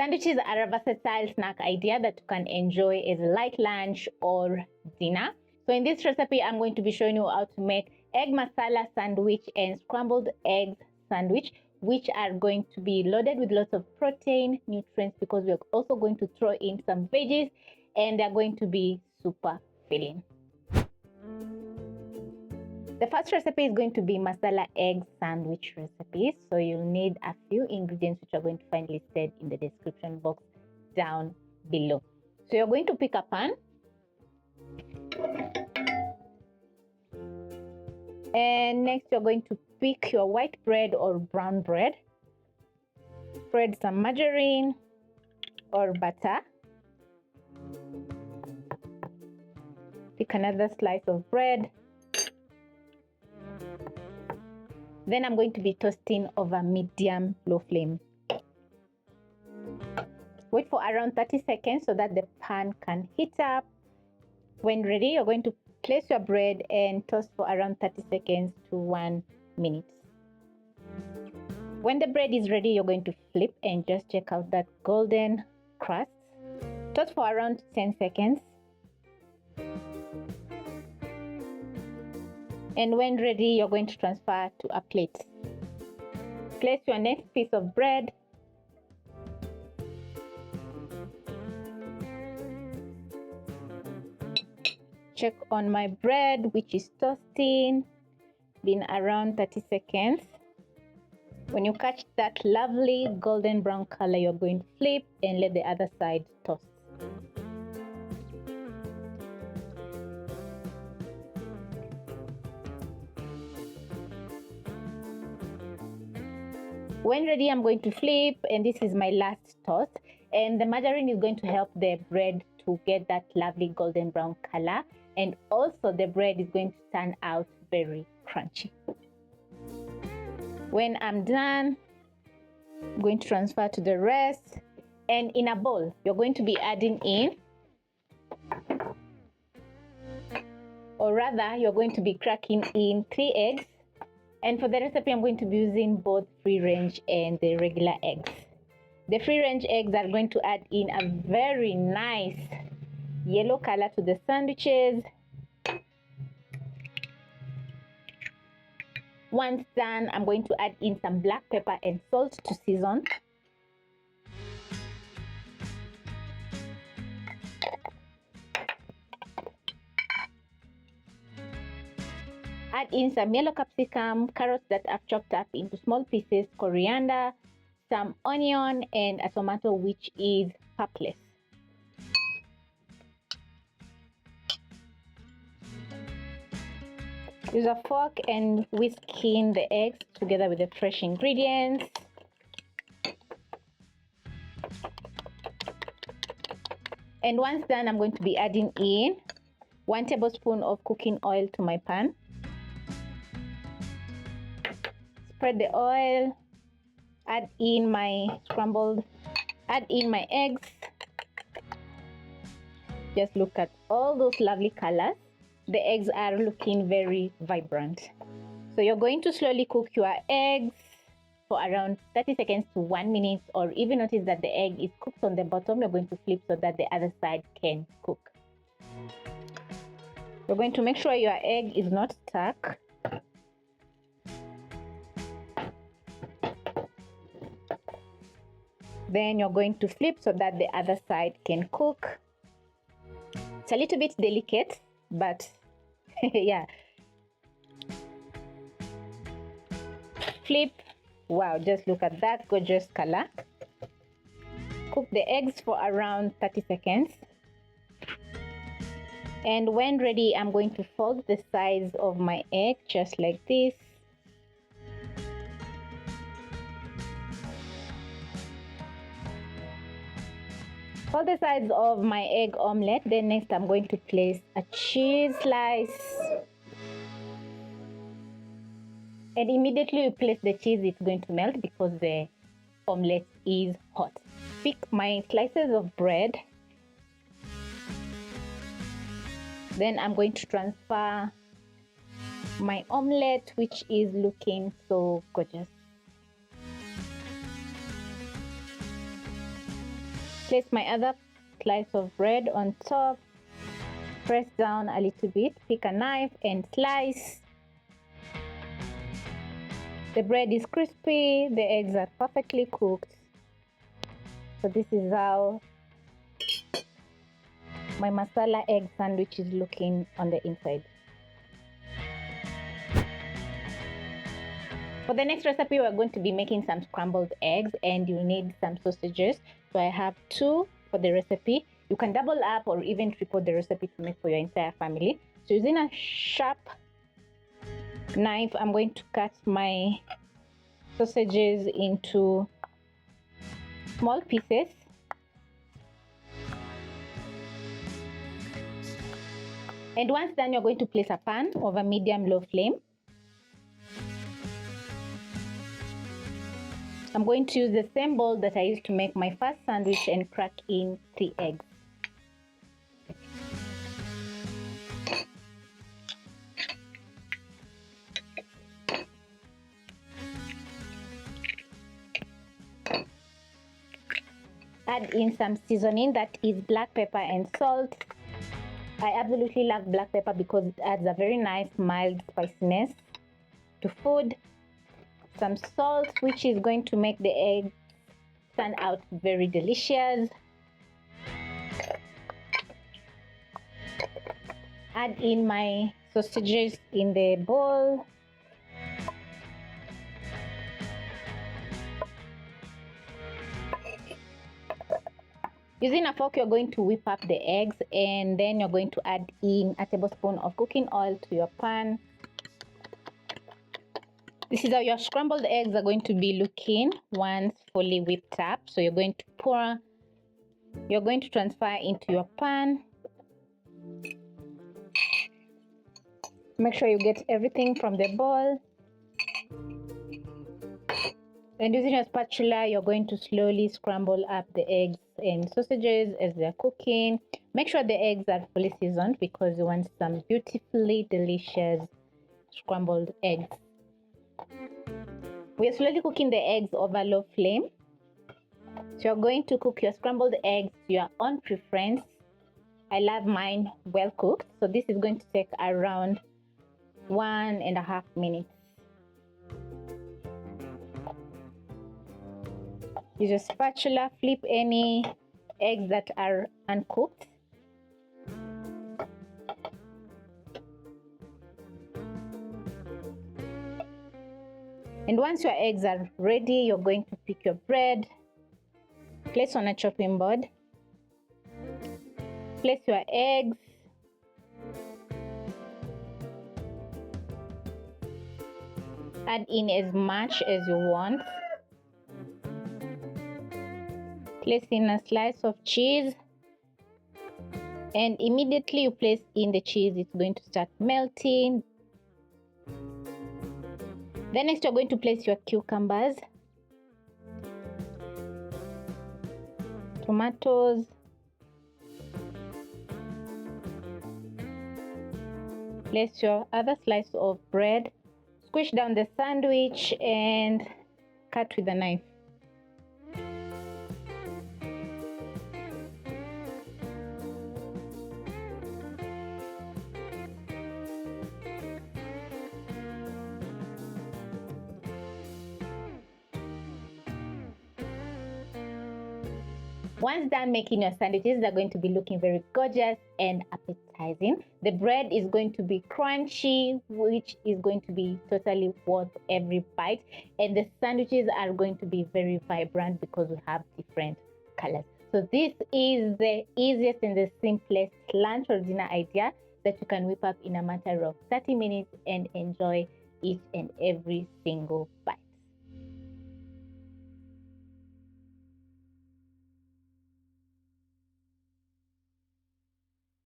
Sandwiches are a versatile snack idea that you can enjoy as a light lunch or dinner. So in this recipe, I'm going to be showing you how to make egg masala sandwich and scrambled eggs sandwich, which are going to be loaded with lots of protein, nutrients, because we're also going to throw in some veggies, and they're going to be super filling. The first recipe is going to be masala egg sandwich recipe. So you'll need a few ingredients which are going to find listed in the description box down below. So you're going to pick a pan, and next you're going to pick your white bread or brown bread. Spread some margarine or butter. Pick another slice of bread. Then I'm going to be toasting over medium low flame. Wait for around 30 seconds so that the pan can heat up. When ready, you're going to place your bread and toast for around 30 seconds to 1 minute. When the bread is ready, you're going to flip and just check out that golden crust. Toast for around 10 seconds. And when ready, you're going to transfer to a plate. Place your next piece of bread. Check on my bread, which is toasting. Been around 30 seconds. When you catch that lovely golden brown color, you're going to flip and let the other side toast. When ready, I'm going to flip, and this is my last toast, and the margarine is going to help the bread to get that lovely golden brown color, and also the bread is going to turn out very crunchy. When I'm done, I'm going to transfer to the rest, and in a bowl you're going to be adding in, or rather you're going to be cracking in 3 eggs. And for the recipe, I'm going to be using both free range and the regular eggs. The free range eggs are going to add in a very nice yellow color to the sandwiches. Once done, I'm going to add in some black pepper and salt to season. Add in some yellow capsicum, carrots that I've chopped up into small pieces, coriander, some onion, and a tomato which is pulpless. Use a fork and whisk in the eggs together with the fresh ingredients. And once done, I'm going to be adding in 1 tablespoon of cooking oil to my pan. Spread the oil, add in my eggs. Just look at all those lovely colors. The eggs are looking very vibrant. So you're going to slowly cook your eggs for around 30 seconds to 1 minute, or even notice that the egg is cooked on the bottom, you're going to flip so that the other side can cook. You're going to make sure your egg is not stuck. Then you're going to flip so that the other side can cook. It's a little bit delicate, but yeah. Flip. Wow, just look at that gorgeous color. Cook the eggs for around 30 seconds. And when ready, I'm going to fold the sides of my egg just like this. Fold the sides of my egg omelette. Then next I'm going to place a cheese slice. And immediately you place the cheese, it's going to melt because the omelette is hot. Pick my slices of bread. Then I'm going to transfer my omelette, which is looking so gorgeous. Place my other slice of bread on top, press down a little bit, pick a knife and slice. The bread is crispy, the eggs are perfectly cooked. So this is how my masala egg sandwich is looking on the inside. For the next recipe, we're going to be making some scrambled eggs, and you need some sausages. So I have 2 for the recipe. You can double up or even triple the recipe to make for your entire family. So using a sharp knife, I'm going to cut my sausages into small pieces. And once done, you're going to place a pan over medium-low flame. I'm going to use the same bowl that I used to make my first sandwich and crack in 3 eggs. Add in some seasoning, that is black pepper and salt. I absolutely love black pepper because it adds a very nice mild spiciness to food. Some salt, which is going to make the egg stand out very delicious. Add in my sausages in the bowl. Using a fork, you're going to whip up the eggs, and then you're going to add in a tablespoon of cooking oil to your pan. This is how your scrambled eggs are going to be looking once fully whipped up. So you're going to transfer into your pan. Make sure you get everything from the bowl. And using a spatula, you're going to slowly scramble up the eggs and sausages as they're cooking. Make sure the eggs are fully seasoned because you want some beautifully delicious scrambled eggs. We're slowly cooking the eggs over low flame. So you're going to cook your scrambled eggs to your own preference. I love mine well cooked, so this is going to take around 1.5 minutes. Use a spatula, flip any eggs that are uncooked. And once your eggs are ready, you're going to pick your bread, place on a chopping board, place your eggs, add in as much as you want, place in a slice of cheese, and immediately you place in the cheese, it's going to start melting. Then next you're going to place your cucumbers, tomatoes, place your other slice of bread, squish down the sandwich and cut with a knife. Once done making your sandwiches, they're going to be looking very gorgeous and appetizing. The bread is going to be crunchy, which is going to be totally worth every bite. And the sandwiches are going to be very vibrant because we have different colors. So this is the easiest and the simplest lunch or dinner idea that you can whip up in a matter of 30 minutes and enjoy each and every single bite.